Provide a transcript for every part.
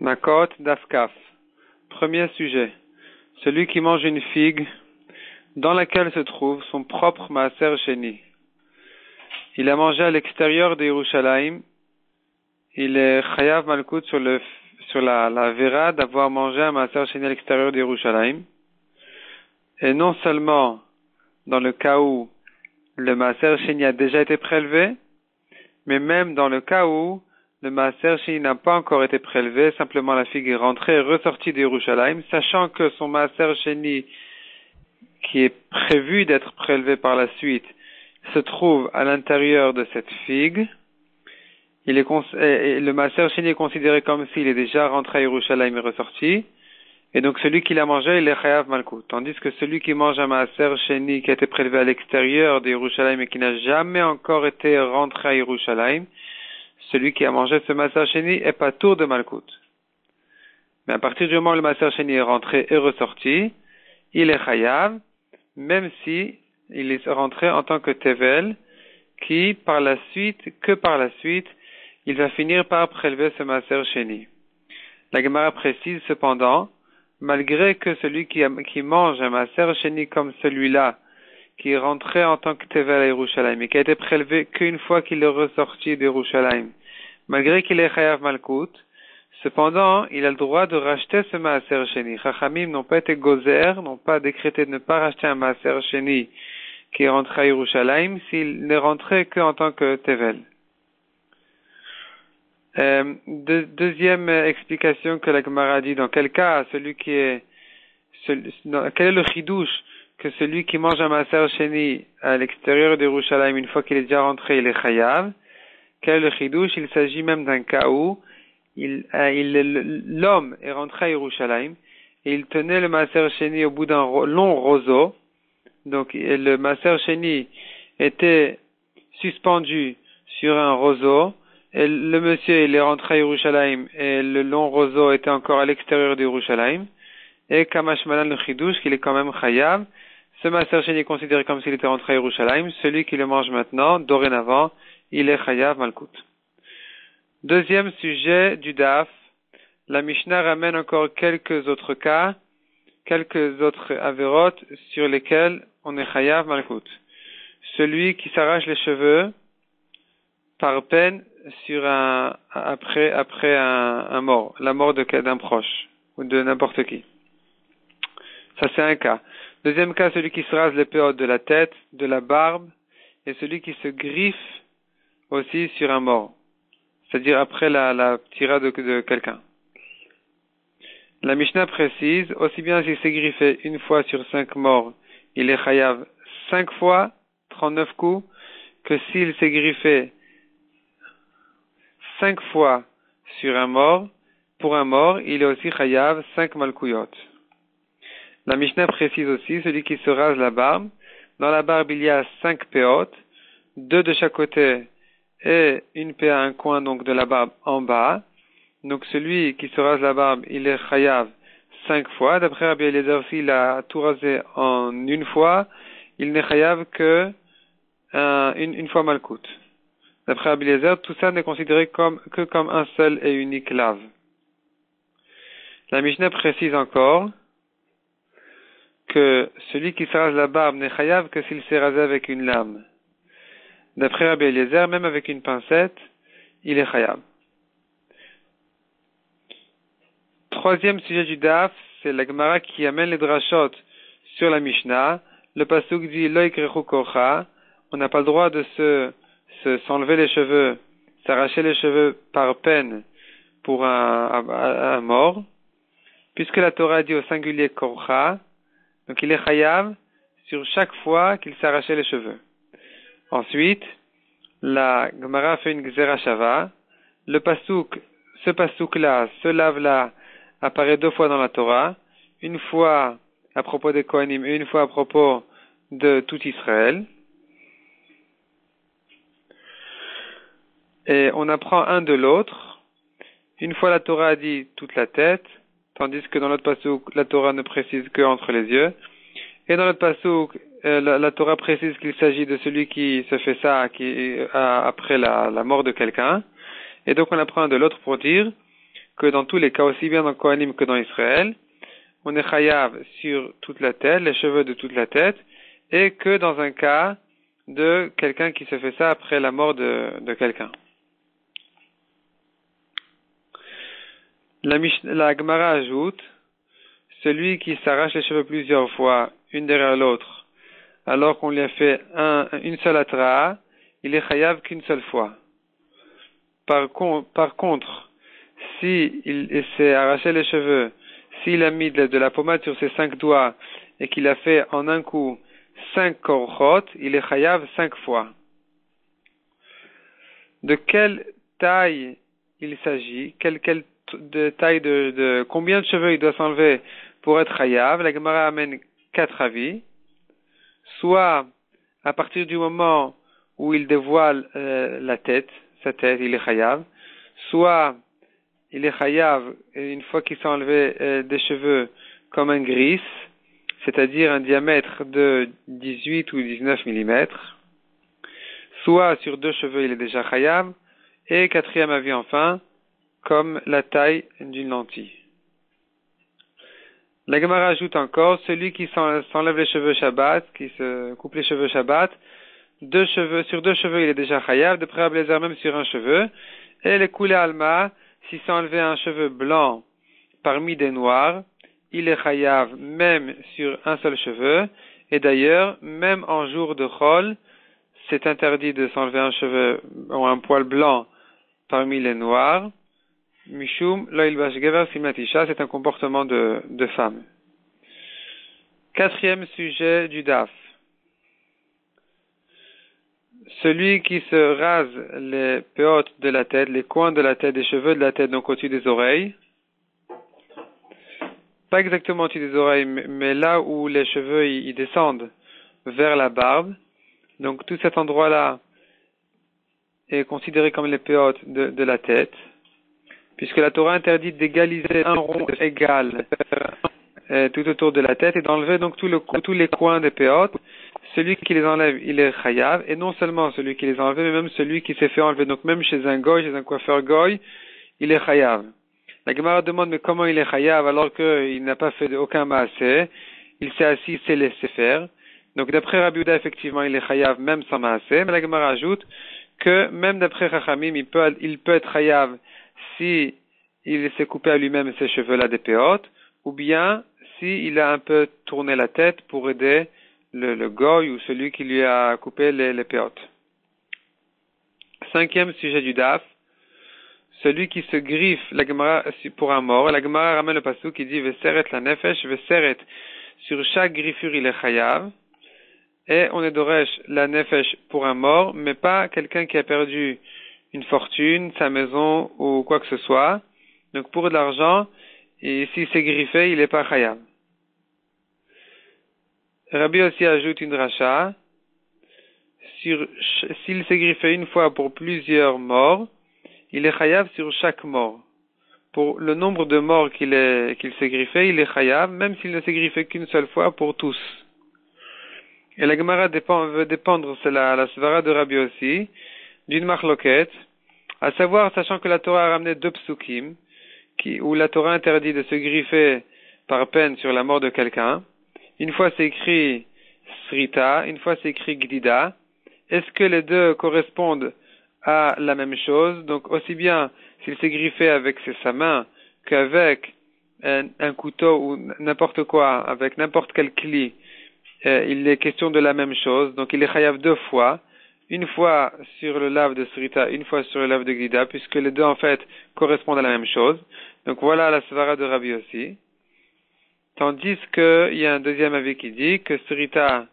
Makot Dafkaf. Premier sujet. Celui qui mange une figue dans laquelle se trouve son propre Maaser Sheni. Il a mangé à l'extérieur de Yerushalayim. Il est Chayav Malkout sur la vera d'avoir mangé un Maaser Sheni à l'extérieur de Yerushalayim. Et non seulement dans le cas où le Maaser Sheni a déjà été prélevé, mais même dans le cas où le Maaser Sheni n'a pas encore été prélevé, simplement la figue est rentrée et ressortie de Yerushalayim, sachant que son Maaser Sheni, qui est prévu d'être prélevé par la suite, se trouve à l'intérieur de cette figue. Le Maaser Sheni est considéré comme s'il est déjà rentré à Yerushalayim et ressorti. Et donc celui qui l'a mangé, il est Chayav Malkout. Tandis que celui qui mange un Maaser Sheni qui a été prélevé à l'extérieur de Yerushalayim et qui n'a jamais encore été rentré à Yerushalayim, celui qui a mangé ce Maaser Sheni est pas tour de Malkout. Mais à partir du moment où le Maaser Sheni est rentré et ressorti, il est Chayav, même si il est rentré en tant que Tevel, qui par la suite, il va finir par prélever ce Maaser Sheni. La Gemara précise cependant, malgré que celui qui mange un Maaser Sheni comme celui-là, qui est rentré en tant que Tevel à Yerushalayim, et qui a été prélevé qu'une fois qu'il est ressorti d'Yerushalayim, malgré qu'il est Chayav Malkout, cependant, il a le droit de racheter ce Maaser Sheni. Chachamim n'ont pas été gozer, n'ont pas décrété de ne pas racheter un Maaser Sheni qui est rentré à Yerushalayim s'il n'est rentré qu'en tant que Tevel. Deuxième explication que la Gemara dit, dans quel cas quel est le chidouche que celui qui mange un Maaser Sheni à l'extérieur de Yerushalayim une fois qu'il est déjà rentré, il est chayav. Quel est le chidouche? Il s'agit même d'un cas où l'homme est rentré à Yerushalayim et il tenait le Maaser Sheni au bout d'un long roseau. Donc le Maaser Sheni était suspendu sur un roseau. Et le monsieur, il est rentré à Yerushalayim et le long roseau était encore à l'extérieur de Yerushalayim. Et Kamash Malan le Chidouche, qu'il est quand même Chayav. Ce Maaser Sheni est considéré comme s'il était rentré à Yerushalayim. Celui qui le mange maintenant, dorénavant, il est Chayav Malkout. Deuxième sujet du Daf. La Mishnah ramène encore quelques autres cas, quelques autres avérotes sur lesquels on est Chayav Malkout. Celui qui s'arrache les cheveux par peine après un mort, la mort d'un proche ou de n'importe qui. Ça c'est un cas. Deuxième cas, celui qui se rase les péotes de la tête, de la barbe, et celui qui se griffe aussi sur un mort, c'est-à-dire après la tirade de quelqu'un. La Mishnah précise, aussi bien s'il s'est griffé une fois sur 5 morts, il est chayav 5 fois, 39 coups, que s'il s'est griffé 5 fois sur un mort, pour un mort, il est aussi chayav 5 malkouyot. La Mishnah précise aussi, celui qui se rase la barbe, dans la barbe il y a 5 péotes, 2 de chaque côté et une pée à un coin donc de la barbe en bas. Donc celui qui se rase la barbe, il est chayav 5 fois. D'après Rabbi Eliezer, s'il a tout rasé en une fois, il n'est chayav que une fois malkout. D'après Rabbi Eliezer, tout ça n'est considéré que comme un seul et unique lave. La Mishnah précise encore que celui qui se rase la barbe n'est chayav que s'il s'est rasé avec une lame. D'après Rabbi Eliezer, même avec une pincette, il est chayav. Troisième sujet du Daf, c'est la Gemara qui amène les drashot sur la Mishnah. Le pasuk dit Lo ikrechu korcha. On n'a pas le droit de s'enlever les cheveux, s'arracher les cheveux par peine pour un mort, puisque la Torah dit au singulier korcha. Donc il est chayav sur chaque fois qu'il s'arrachait les cheveux. Ensuite, la Gemara fait une gzera shava. Ce pasuk-là, ce lave-là, apparaît 2 fois dans la Torah. Une fois à propos des Kohanim et une fois à propos de tout Israël. Et on apprend un de l'autre. Une fois la Torah dit toute la tête, tandis que dans l'autre pasuk, la Torah ne précise que entre les yeux. Et dans l'autre pasuk, la Torah précise qu'il s'agit de celui qui se fait ça après la mort de quelqu'un. Et donc on apprend un de l'autre pour dire que dans tous les cas, aussi bien dans Kohanim que dans Israël, on est chayav sur toute la tête, les cheveux de toute la tête, et que dans un cas de quelqu'un qui se fait ça après la mort de quelqu'un. La Gemara ajoute, celui qui s'arrache les cheveux plusieurs fois, une derrière l'autre, alors qu'on lui a fait une seule atraa, il est chayav qu'une seule fois. Par contre, si il s'est arraché les cheveux, s'il a mis de la pommade sur ses 5 doigts et qu'il a fait en un coup 5 korchot, il est chayav 5 fois. De quelle taille il s'agit? Quelle taille de combien de cheveux il doit s'enlever pour être chayav? La Gemara amène 4 avis. Soit à partir du moment où il dévoile sa tête, il est chayav. Soit il est chayav une fois qu'il s'est enlevé des cheveux comme un gris, c'est-à-dire un diamètre de 18 ou 19 mm. Soit sur 2 cheveux il est déjà chayav. Et 4e avis enfin, comme la taille d'une lentille. La Gemara ajoute encore, celui qui s'enlève les cheveux Shabbat, qui se coupe les cheveux Shabbat, sur 2 cheveux il est déjà chayav, de près à Blazer même sur un cheveu, et le koulé alma, s'il s'est enlevé un cheveu blanc parmi des noirs, il est chayav même sur un seul cheveu, et d'ailleurs, même en jour de chol, c'est interdit de s'enlever un cheveu ou un poil blanc parmi les noirs. Mishum lo ilbash gever simatisha, c'est un comportement de femme. 4e sujet du daf. Celui qui se rase les péotes de la tête, les coins de la tête, des cheveux de la tête, donc au-dessus des oreilles. Pas exactement au-dessus des oreilles, mais là où les cheveux ils descendent vers la barbe. Donc tout cet endroit-là est considéré comme les péotes de la tête, puisque la Torah interdit d'égaliser un rond égal tout autour de la tête et d'enlever donc tous les coins des péotes. Celui qui les enlève, il est chayav, et non seulement celui qui les enlève, mais même celui qui s'est fait enlever. Donc même chez un goy, chez un coiffeur goy, il est chayav. La Gemara demande mais comment il est chayav alors qu'il n'a pas fait aucun maaseh, il s'est assis, il s'est laissé faire. Donc d'après Rabbi Yehuda, effectivement, il est chayav même sans maaseh, mais la Gemara ajoute que même d'après Chachamim, il peut être chayav si il s'est coupé à lui-même ses cheveux-là des péotes, ou bien si il a un peu tourné la tête pour aider le goy ou celui qui lui a coupé les péotes. 5e sujet du daf, celui qui se griffe la Gemara pour un mort. La Gemara ramène le passou qui dit Veseret la nefesh, Veseret, sur chaque griffure il est chayav, et on est doresh la nefesh pour un mort, mais pas quelqu'un qui a perdu une fortune, sa maison ou quoi que ce soit. Donc pour de l'argent, et s'il s'est griffé, il n'est pas chayav. Rabbi aussi ajoute une dracha, s'il s'est griffé une fois pour plusieurs morts, il est chayav sur chaque mort. Pour le nombre de morts qu'il s'est griffé, il est chayav, même s'il ne s'est griffé qu'une seule fois pour tous. Et la Gemara veut dépendre, c'est la svara de Rabbi aussi, d'une marloquette, à savoir, sachant que la Torah a ramené 2 psukim, où la Torah interdit de se griffer par peine sur la mort de quelqu'un. Une fois c'est écrit srita, une fois c'est écrit gdida. Est-ce que les deux correspondent à la même chose? Donc aussi bien s'il s'est griffé avec sa main qu'avec un couteau ou n'importe quoi, avec n'importe quel cli, il est question de la même chose. Donc il est chayav 2 fois. Une fois sur le lave de srita, une fois sur le lave de gdida, puisque les deux en fait correspondent à la même chose. Donc voilà la svara de Rabbi aussi. Tandis qu'il y a un deuxième avis qui dit que srita,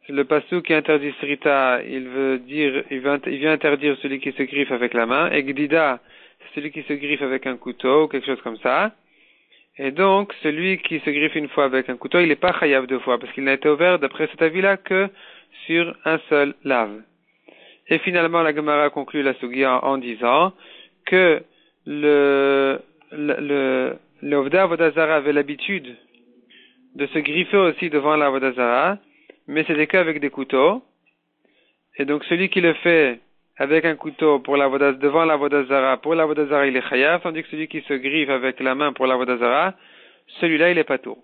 le passou qui interdit srita, il vient interdire celui qui se griffe avec la main, et gdida, c'est celui qui se griffe avec un couteau ou quelque chose comme ça. Et donc, celui qui se griffe une fois avec un couteau, il n'est pas chayav 2 fois, parce qu'il n'a été ouvert d'après cet avis-là que sur un seul lave. Et finalement, la Gemara conclut la sugia en disant que le Ovda Avodazara avait l'habitude de se griffer aussi devant la Avodazara, mais c'était qu'avec des couteaux. Et donc celui qui le fait avec un couteau pour devant la vodazara, pour la vodazara il est chayav, tandis que celui qui se griffe avec la main pour la vodazara, celui-là il est patour.